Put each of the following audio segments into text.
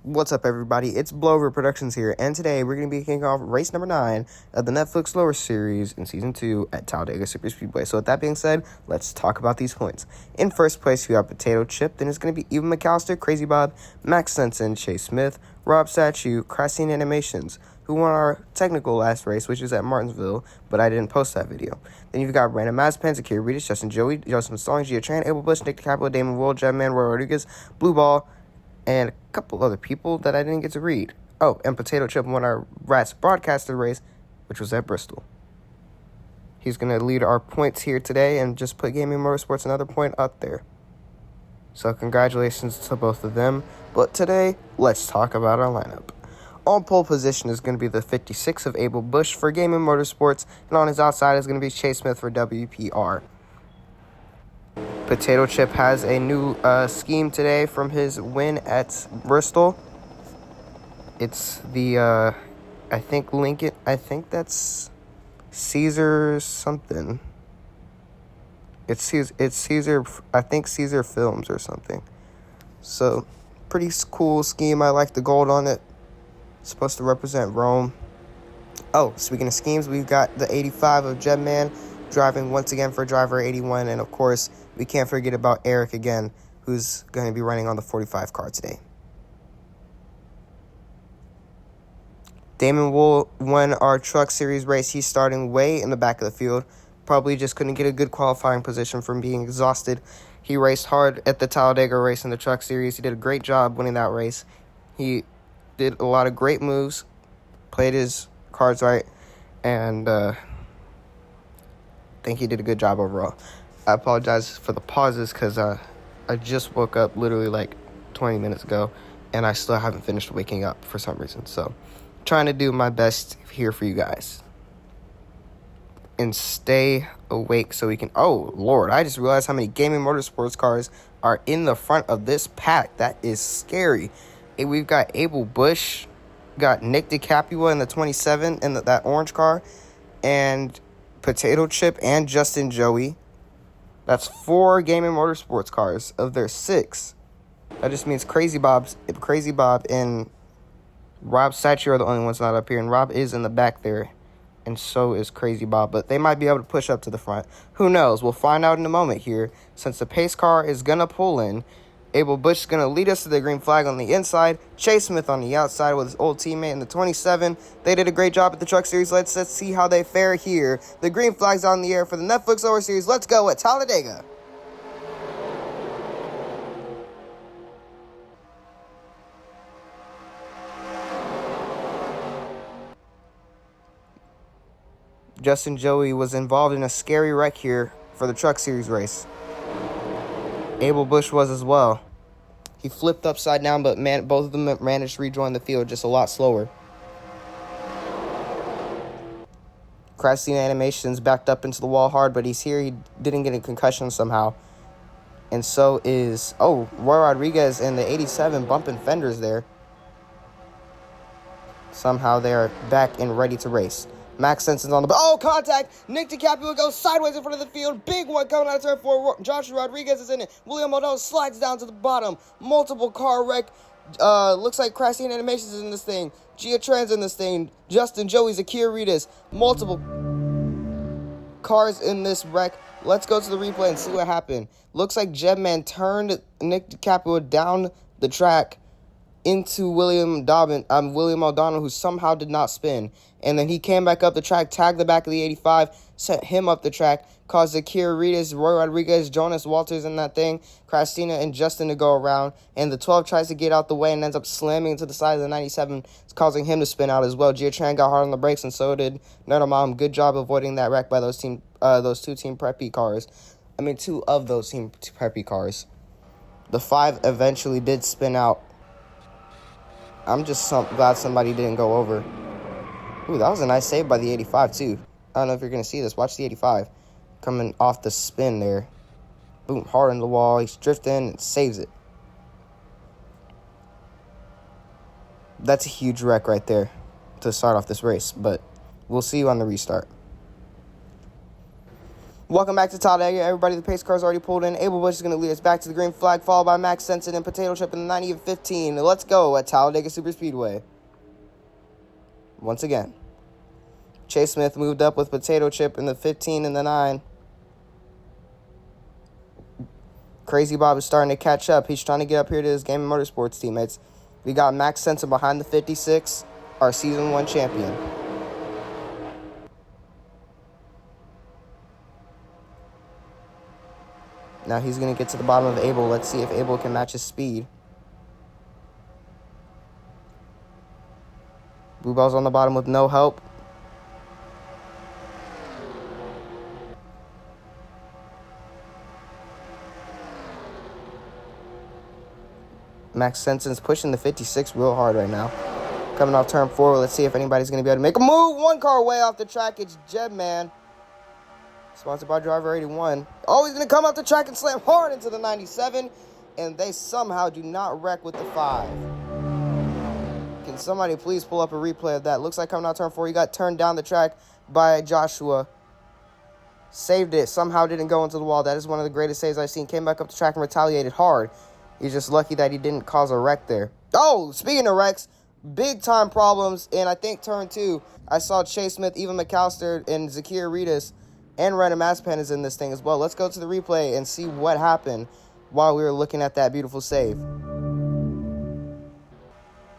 What's up, everybody? It's Blowover Productions here, and today we're going to be kicking off race number 9 of the Netflix Lower Series in Season 2 at Talladega Super Speedway. So with that being said, let's talk about these points. In first place, we have Potato Chip, then it's going to be Evan McAllister, Crazy Bob, Max Sensen, Chase Smith, Rob Statue, Crashing Animations, who won our technical last race, which is at Martinsville, but I didn't post that video. Then you've got Brandon Mazepin, Zakir Reedus, Justin Joey, Joseph Stallings, Gia Tran, Abel Bush, Nick DiCaprio, Damon Wool, Jedman, Roy Rodriguez, Blue Ball, and a couple other people that I didn't get to read. Oh, and Potato Chip won our Rats broadcaster race, which was at Bristol. He's going to lead our points here today and just put Gaming Motorsports another point up there. So congratulations to both of them. But today, let's talk about our lineup. On pole position is going to be the 56 of Abel Bush for Gaming Motorsports, and on his outside is going to be Chase Smith for WPR. Potato Chip has a new scheme today from his win at Bristol. It's the, I think that's Caesar something. It's Caesar, I think Caesar Films or something. So, pretty cool scheme. I like the gold on it. It's supposed to represent Rome. Oh, speaking of schemes, we've got the 85 of Jedman driving once again for driver 81, and of course, we can't forget about Eric again, who's going to be running on the 45 car today. Damon Wool won our Truck Series race. He's starting way in the back of the field. Probably just couldn't get a good qualifying position from being exhausted. He raced hard at the Talladega race in the Truck Series. He did a great job winning that race. He did a lot of great moves, played his cards right, and I think he did a good job overall. I apologize for the pauses because I just woke up literally like 20 minutes ago, and I still haven't finished waking up for some reason. So, trying to do my best here for you guys. And stay awake so we can... Oh, Lord, I just realized how many Gaming Motorsports cars are in the front of this pack. That is scary. We've got Abel Bush, got Nick DiCaprio in the 27 in that orange car, and Potato Chip and Justin Joey. That's 4 Gaming Motorsports cars of their 6. That just means Crazy Bob and Rob Statue are the only ones not up here, and Rob is in the back there, and so is Crazy Bob, but they might be able to push up to the front. Who knows? We'll find out in a moment here. Since the pace car is going to pull in, Abel Bush is going to lead us to the green flag on the inside, Chase Smith on the outside with his old teammate in the 27. They did a great job at the Truck Series. Let's see how they fare here. The green flag's on the air for the Netflix Lower Series. Let's go at Talladega. Justin Joey was involved in a scary wreck here for the Truck Series race. Abel Bush was as well. He flipped upside down, but both of them managed to rejoin the field just a lot slower. Crashing Animations backed up into the wall hard, but he's here. He didn't get a concussion somehow. And so is, Roy Rodriguez and the 87 bumping fenders there. Somehow they're back and ready to race. Max Sensen's on the... Oh, contact! Nick DiCaprio goes sideways in front of the field. Big one coming out of turn 4. Joshua Rodriguez is in it. William Maldonado slides down to the bottom. Multiple car wreck. Looks like Crashing Animations is in this thing. Gia Tran's in this thing. Justin Joey, Zakir Reedus. Multiple cars in this wreck. Let's go to the replay and see what happened. Looks like Jedman turned Nick DiCaprio down the track into William Maldonado, who somehow did not spin. And then he came back up the track, tagged the back of the 85, sent him up the track, caused Zakir Reedus, Roy Rodriguez, Jonas Walters in that thing, Christina and Justin to go around. And the 12 tries to get out the way and ends up slamming into the side of the 97, causing him to spin out as well. Gia Tran got hard on the brakes, and so did Nerdamom. Good job avoiding that wreck by those two Team Preppy cars. I mean, 2 of those Team Preppy cars. The 5 eventually did spin out. I'm just glad somebody didn't go over. Ooh, that was a nice save by the 85, too. I don't know if you're going to see this. Watch the 85 coming off the spin there. Boom, hard on the wall. He's drifting and saves it. That's a huge wreck right there to start off this race, but we'll see you on the restart. Welcome back to Talladega. Everybody, the pace car's already pulled in. Abel Bush is going to lead us back to the green flag, followed by Max Sensen and Potato Chip in the 90 and 15. Let's go at Talladega Superspeedway. Once again, Chase Smith moved up with Potato Chip in the 15 and the 9. Crazy Bob is starting to catch up. He's trying to get up here to his Game of Motorsports teammates. We got Max Sensen behind the 56, our Season 1 champion. Now he's going to get to the bottom of Abel. Let's see if Abel can match his speed. Blue Ball's on the bottom with no help. Max Sensen's pushing the 56 real hard right now. Coming off turn 4. Let's see if anybody's going to be able to make a move. One car way off the track. It's Jedman. Sponsored by Driver 81. Oh, he's going to come off the track and slam hard into the 97. And they somehow do not wreck with the 5. Can somebody please pull up a replay of that? Looks like coming out turn 4, he got turned down the track by Joshua. Saved it. Somehow didn't go into the wall. That is one of the greatest saves I've seen. Came back up the track and retaliated hard. He's just lucky that he didn't cause a wreck there. Oh, speaking of wrecks, big time problems. And I think turn 2, I saw Chase Smith, Eva McAllister, and Zakir Ritas, and Random Aspan is in this thing as well. Let's go to the replay and see what happened while we were looking at that beautiful save.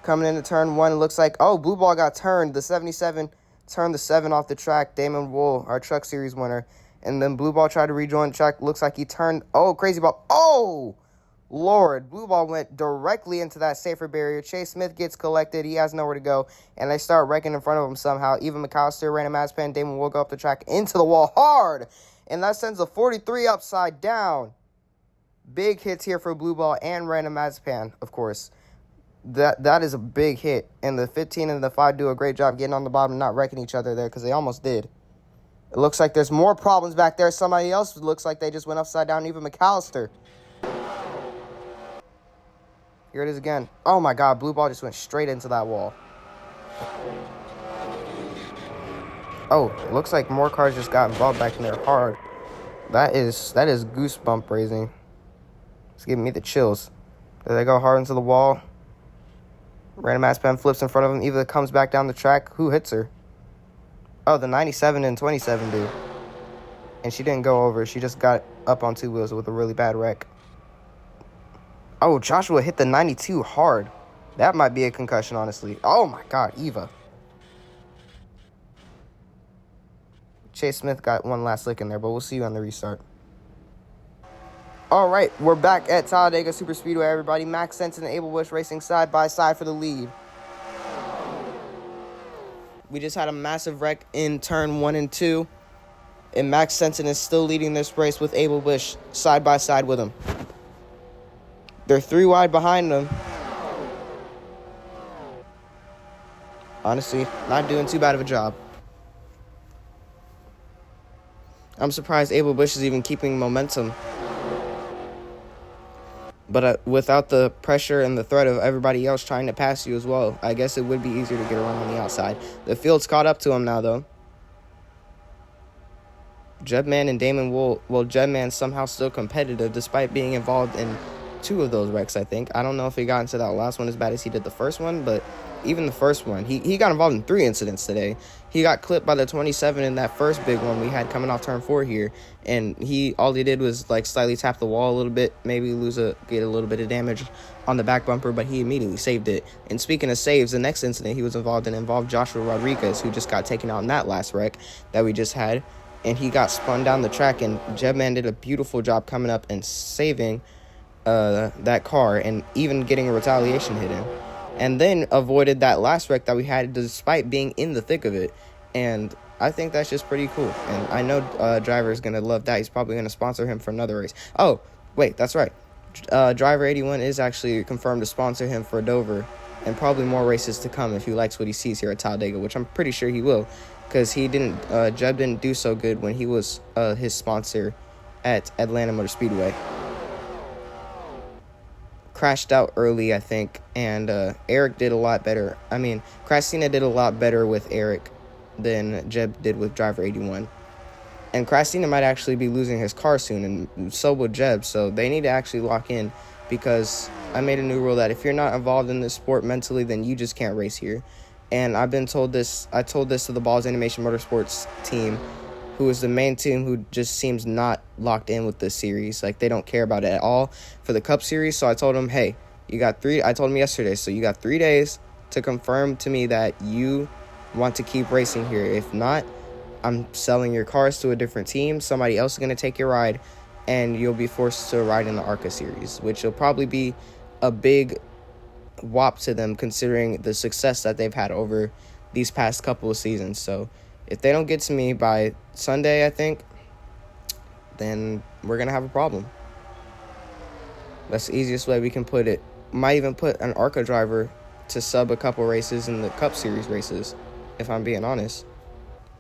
Coming into turn 1, it looks like, oh, Blue Ball got turned. The 77 turned the 7 off the track. Damon Wool, our Truck Series winner. And then Blue Ball tried to rejoin the track. Looks like he turned, oh, Crazy Ball. Oh, Lord. Blue Ball went directly into that safer barrier. Chase Smith gets collected. He has nowhere to go. And they start wrecking in front of him somehow. Even McAllister, Random Aspan, Damon Wool go up the track into the wall hard. And that sends the 43 upside down. Big hits here for Blue Ball and Random Aspan, of course. That is a big hit. And the 15 and the 5 do a great job getting on the bottom and not wrecking each other there because they almost did. It looks like there's more problems back there. Somebody else looks like they just went upside down, even McAllister. Here it is again. Oh, my God. Blue Ball just went straight into that wall. Oh, it looks like more cars just got involved back in there hard. That is goosebump raising. It's giving me the chills. There they go hard into the wall. Random Aspan flips in front of him. Eva comes back down the track. Who hits her? Oh, the 97 and 27 do. And she didn't go over. She just got up on 2 wheels with a really bad wreck. Oh, Joshua hit the 92 hard. That might be a concussion, honestly. Oh, my God, Eva. Chase Smith got one last lick in there, but we'll see you on the restart. All right, we're back at Talladega Superspeedway, everybody. Max Sensen and Abel Bush racing side by side for the lead. We just had a massive wreck in turn 1 and 2. And Max Sensen is still leading this race with Abel Bush side by side with him. They're 3 wide behind them. Honestly, not doing too bad of a job. I'm surprised Abel Bush is even keeping momentum. But without the pressure and the threat of everybody else trying to pass you as well, I guess it would be easier to get around on the outside. The field's caught up to him now, though. Jedman and Damon Wool. Well, Jedman's somehow still competitive despite being involved in 2 of those wrecks, I think. I don't know if he got into that last one as bad as he did the first one, but even the first one, he got involved in 3 incidents today. He got clipped by the 27 in that first big one we had coming off turn 4 here, and all he did was like slightly tap the wall a little bit, maybe get a little bit of damage on the back bumper, but he immediately saved it. And speaking of saves, the next incident he was involved in involved Joshua Rodriguez, who just got taken out in that last wreck that we just had, and he got spun down the track, and Jedman did a beautiful job coming up and saving that car and even getting a retaliation hit in. And then avoided that last wreck that we had despite being in the thick of it. And I think that's just pretty cool. And I know Driver is going to love that. He's probably going to sponsor him for another race. Oh, wait, that's right. Driver 81 is actually confirmed to sponsor him for Dover and probably more races to come if he likes what he sees here at Talladega, which I'm pretty sure he will, because Jeb didn't do so good when he was his sponsor at Atlanta Motor Speedway. Crashed out early, I think, and Eric did a lot better. I mean, Christina did a lot better with Eric than Jeb did with Driver 81. And Krasina might actually be losing his car soon, and so will Jeb. So they need to actually lock in, because I made a new rule that if you're not involved in this sport mentally, then you just can't race here. And I've been told this. I told this to the Balls Animation Motorsports team, who is the main team who just seems not locked in with this series. Like, they don't care about it at all for the Cup Series. So I told them, hey, you got 3. I told them yesterday, so you got 3 days to confirm to me that you want to keep racing here. If not, I'm selling your cars to a different team. Somebody else is going to take your ride, and you'll be forced to ride in the ARCA series, which will probably be a big whop to them considering the success that they've had over these past couple of seasons. So if they don't get to me by Sunday, I think, then we're going to have a problem. That's the easiest way we can put it. Might even put an ARCA driver to sub a couple races in the Cup Series races, if I'm being honest.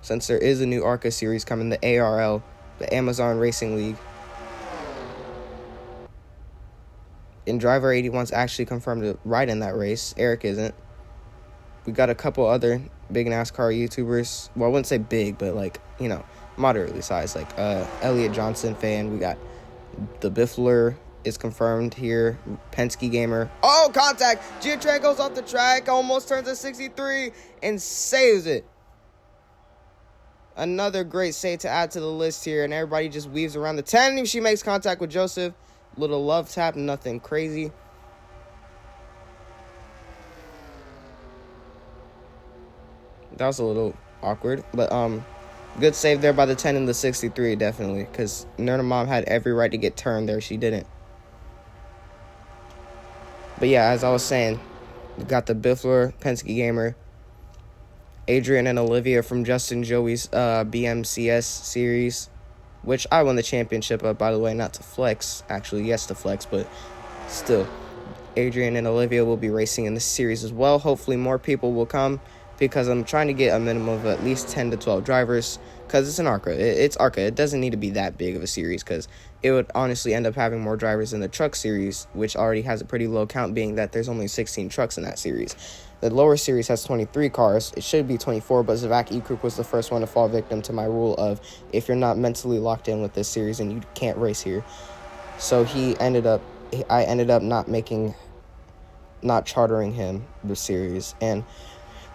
Since there is a new ARCA series coming, the ARL, the Amazon Racing League. And Driver 81's actually confirmed to ride in that race. Eric isn't. We got a couple other big NASCAR YouTubers. Well, I wouldn't say big, but like, you know, moderately sized. Like Elliot Johnson fan. We got the Biffler is confirmed here. Penske Gamer. Oh, contact! Giatran goes off the track, almost turns a 63 and saves it. Another great save to add to the list here, and everybody just weaves around the 10. She makes contact with Joseph. Little love tap, nothing crazy. That was a little awkward, but good save there by the 10 and the 63, definitely, because Nerna Mom had every right to get turned there. She didn't. But yeah, as I was saying, we got the Biffler, Penske Gamer, Adrian and Olivia from Justin Joey's BMCS series, which I won the championship of, by the way, not to flex. Actually, yes to flex, but still. Adrian and Olivia will be racing in this series as well. Hopefully more people will come, because I'm trying to get a minimum of at least 10 to 12 drivers, because it's an ARCA. It's ARCA. It doesn't need to be that big of a series, because it would honestly end up having more drivers in the truck series, which already has a pretty low count, being that there's only 16 trucks in that series. The lower series has 23 cars. It should be 24, but Zavak Ekruk was the first one to fall victim to my rule of, if you're not mentally locked in with this series, and you can't race here. So I ended up not chartering him the series, and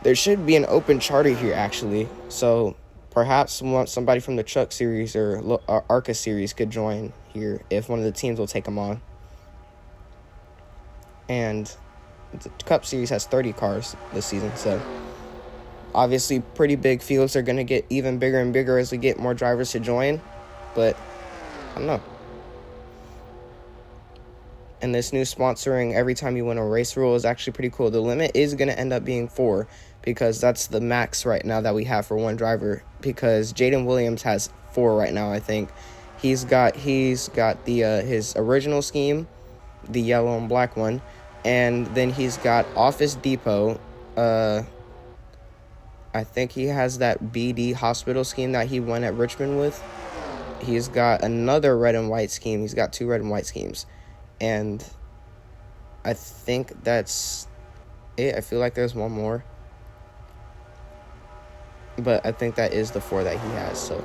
there should be an open charter here, actually. So perhaps somebody from the truck series or ARCA series could join here if one of the teams will take them on. And the Cup Series has 30 cars this season, so obviously pretty big fields are going to get even bigger and bigger as we get more drivers to join, but I don't know. And this new sponsoring every time you win a race rule is actually pretty cool. The limit is going to end up being 4, because that's the max right now that we have for one driver, because Jaden Williams has 4 right now, I think. He's got the his original scheme, the yellow and black one, and then he's got Office Depot. I think he has that BD hospital scheme that he won at Richmond with. He's got another red and white scheme. He's got 2 red and white schemes. And I think that's it. I feel like there's one more, but I think that is the 4 that he has. So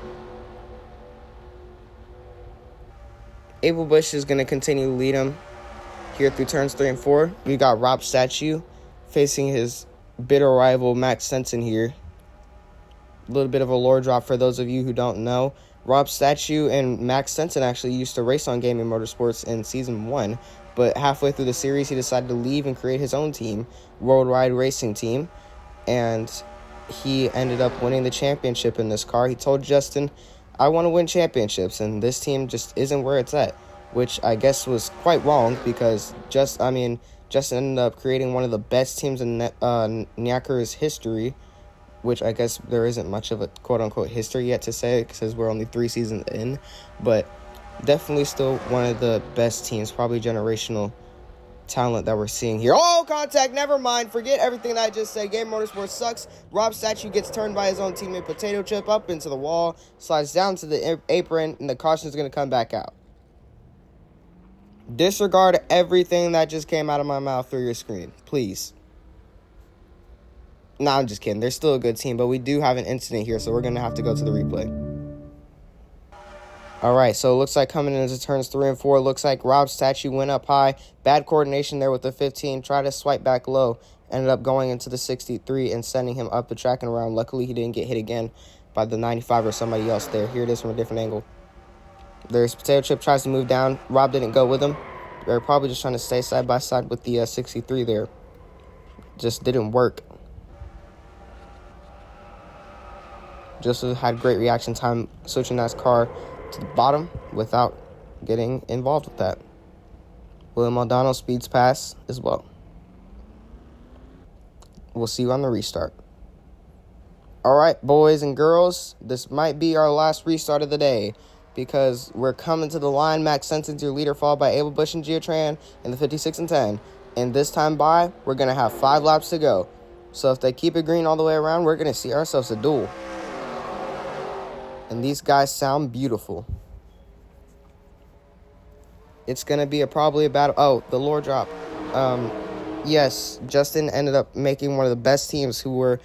Abel Bush is going to continue to lead him here through turns 3 and 4. We got Rob Statue facing his bitter rival Max Sensen here. A little bit of a lore drop for those of you who don't know. Rob Statue and Max Sensen actually used to race on Gaming Motorsports in Season 1, but halfway through the series, he decided to leave and create his own team, Worldwide Racing Team, and he ended up winning the championship in this car. He told Justin, I want to win championships, and this team just isn't where it's at, which I guess was quite wrong, because Justin ended up creating one of the best teams in NASCAR's history, which I guess there isn't much of a quote-unquote history yet to say, because we're only 3 seasons in, but definitely still one of the best teams, probably generational talent that we're seeing here. Oh, contact, never mind, forget everything that I just said. Game Motorsports sucks. Rob Statue gets turned by his own teammate Potato Chip up into the wall, slides down to the apron, and the caution is going to come back out. Disregard everything that just came out of my mouth through your screen, please. No, I'm just kidding. They're still a good team, but we do have an incident here, so we're going to have to go to the replay. All right, so it looks like coming into turns 3 and 4, looks like Rob's statue went up high. Bad coordination there with the 15. Tried to swipe back low. Ended up going into the 63 and sending him up the track and around. Luckily, he didn't get hit again by the 95 or somebody else there. Here it is from a different angle. There's Potato Chip, tries to move down. Rob didn't go with him. They're probably just trying to stay side by side with the 63 there. Just didn't work. Joseph had great reaction time switching that car to the bottom without getting involved with that. William Maldonado speeds past as well. We'll see you on the restart. All right, boys and girls, this might be our last restart of the day because we're coming to the line. Max Sensen's your leader, followed by Abel Bush and Giotran in the 56 and 10. And this time by, we're going to have 5 laps to go. So if they keep it green all the way around, we're going to see ourselves a duel. And these guys sound beautiful. It's going to be probably a battle. Oh, the lore drop. Yes, Justin ended up making one of the best teams who were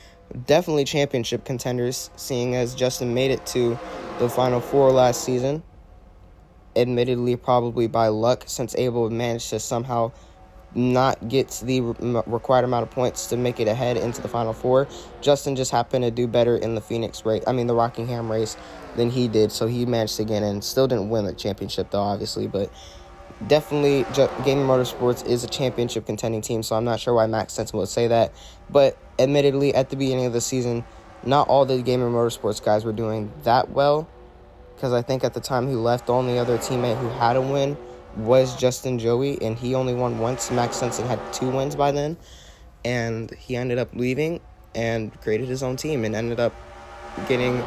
definitely championship contenders, seeing as Justin made it to the Final Four last season. Admittedly, probably by luck, since Abel managed to somehow not get the required amount of points to make it ahead into the Final Four. Justin just happened to do better in the Rockingham race than he did, so he managed to get in. Still didn't win the championship, though, obviously, but definitely Gaming Motorsports is a championship contending team, so I'm not sure why Max Sensen would say that. But admittedly, at the beginning of the season, not all the Gaming Motorsports guys were doing that well, because I think at the time he left, the only other teammate who had a win was Justin Joey, and he only won once. Max Sensen had 2 wins by then, and he ended up leaving and created his own team and ended up getting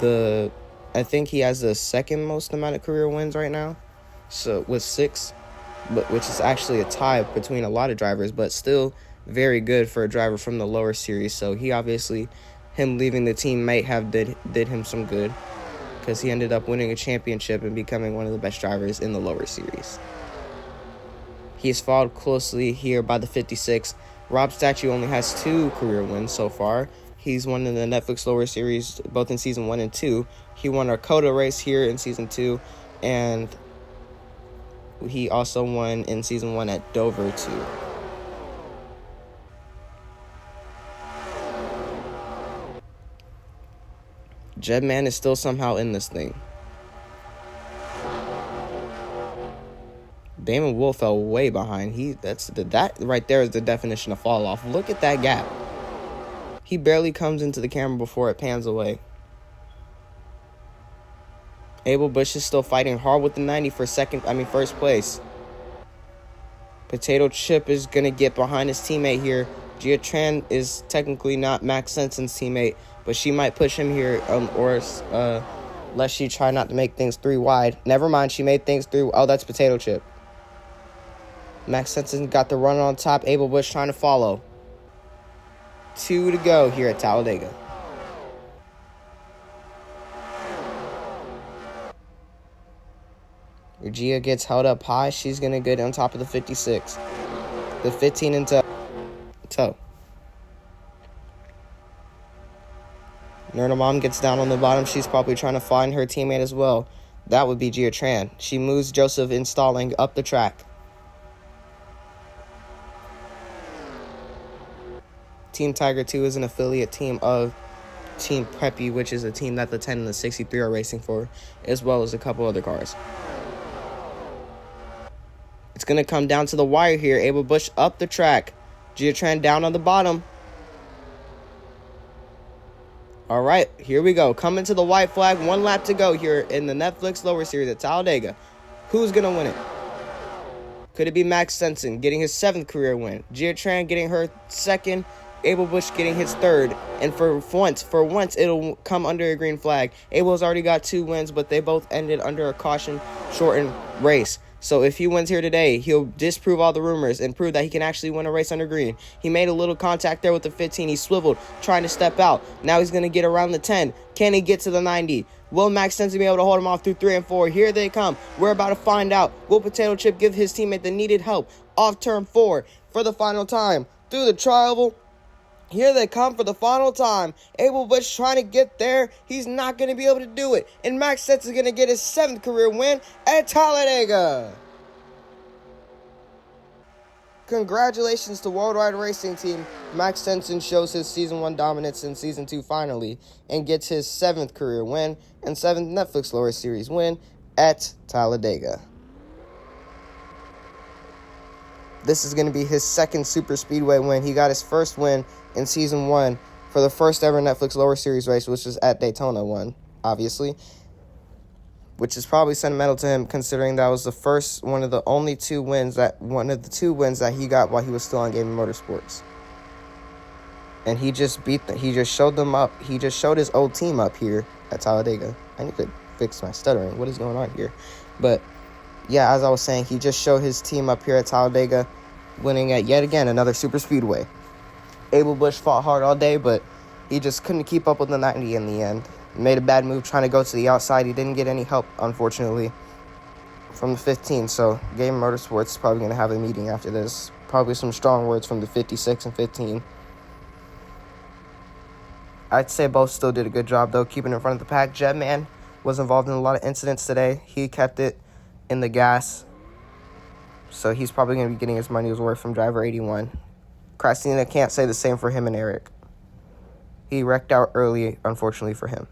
I think he has the second most amount of career wins right now, so with 6, which is actually a tie between a lot of drivers, but still very good for a driver from the lower series. So he obviously, him leaving the team might have did him some good, because he ended up winning a championship and becoming one of the best drivers in the lower series. He is followed closely here by the 56. Rob Statue only has 2 career wins so far. He's won in the Netflix lower series both in Season 1 and 2. He won our COTA race here in Season 2, and he also won in Season 1 at Dover, too. Jedman is still somehow in this thing. Damon Wolf fell way behind. That right there is the definition of fall off. Look at that gap. He barely comes into the camera before it pans away. Abel Bush is still fighting hard with the 90 for first place. Potato Chip is going to get behind his teammate here. Gia Tran is technically not Max Sensen's teammate, but she might push him here, unless she try not to make things 3 wide. Never mind, she made things 3. Oh, that's Potato Chip. Max Sensen got the run on top. Abel Bush trying to follow. 2 to go here at Talladega. Gia gets held up high. She's going to get on top of the 56. The 15 in tow. Nerna Mom gets down on the bottom. She's probably trying to find her teammate as well. That would be Gia Tran. She moves Joseph installing up the track. Team Tiger 2 is an affiliate team of Team Preppy, which is a team that the 10 and the 63 are racing for, as well as a couple other cars. It's going to come down to the wire here. Abel Bush up the track. Gia Tran down on the bottom. All right, here we go. Coming to the white flag. 1 lap to go here in the Netflix lower series at Talladega. Who's going to win it? Could it be Max Sensen getting his 7th career win? Gia Tran getting her 2nd. Abel Bush getting his 3rd. And for once, it'll come under a green flag. Abel's already got 2 wins, but they both ended under a caution-shortened race. So if he wins here today, he'll disprove all the rumors and prove that he can actually win a race under green. He made a little contact there with the 15. He swiveled, trying to step out. Now he's going to get around the 10. Can he get to the 90? Will Max Sensen be able to hold him off through 3 and 4? Here they come. We're about to find out. Will Potato Chip give his teammate the needed help off turn 4 for the final time through the tri-oval? Here they come for the final time. Abel Bush trying to get there. He's not going to be able to do it. And Max Stenson is going to get his 7th career win at Talladega. Congratulations to Worldwide Racing Team. Max Stenson shows his Season 1 dominance in Season 2 finally and gets his 7th career win and 7th Netflix Lower Series win at Talladega. This is going to be his 2nd Super Speedway win. He got his first win in Season 1 for the first ever Netflix Lower Series race, which was at Daytona 1, obviously. Which is probably sentimental to him, considering that was one of the 2 wins that he got while he was still on Game Motorsports. And he just showed them up. He just showed his old team up here at Talladega. I need to fix my stuttering. What is going on here? But yeah, as I was saying, he just showed his team up here at Talladega, winning at yet again another super speedway. Abel Bush fought hard all day, but he just couldn't keep up with the 90 in the end. Made a bad move trying to go to the outside. He didn't get any help, unfortunately, from the 15. So Game Motorsports is probably going to have a meeting after this. Probably some strong words from the 56 and 15. I'd say both still did a good job, though, keeping in front of the pack. Jetman was involved in a lot of incidents today. He kept it in the gas. So he's probably going to be getting his money's worth from driver 81. Krasina can't say the same for him and Eric. He wrecked out early, unfortunately for him.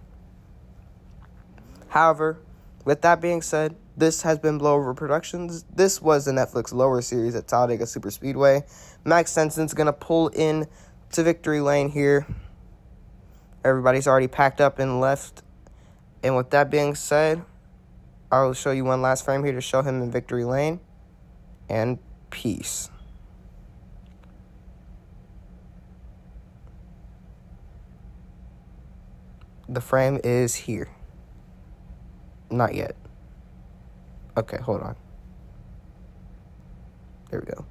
However, with that being said, this has been Blowover Productions. This was the Netflix Lower Series at Talladega Super Speedway. Max Stenson's going to pull in to victory lane here. Everybody's already packed up and left. And with that being said, I'll show you one last frame here to show him in victory lane. And peace. The frame is here. Not yet. Okay, hold on. There we go.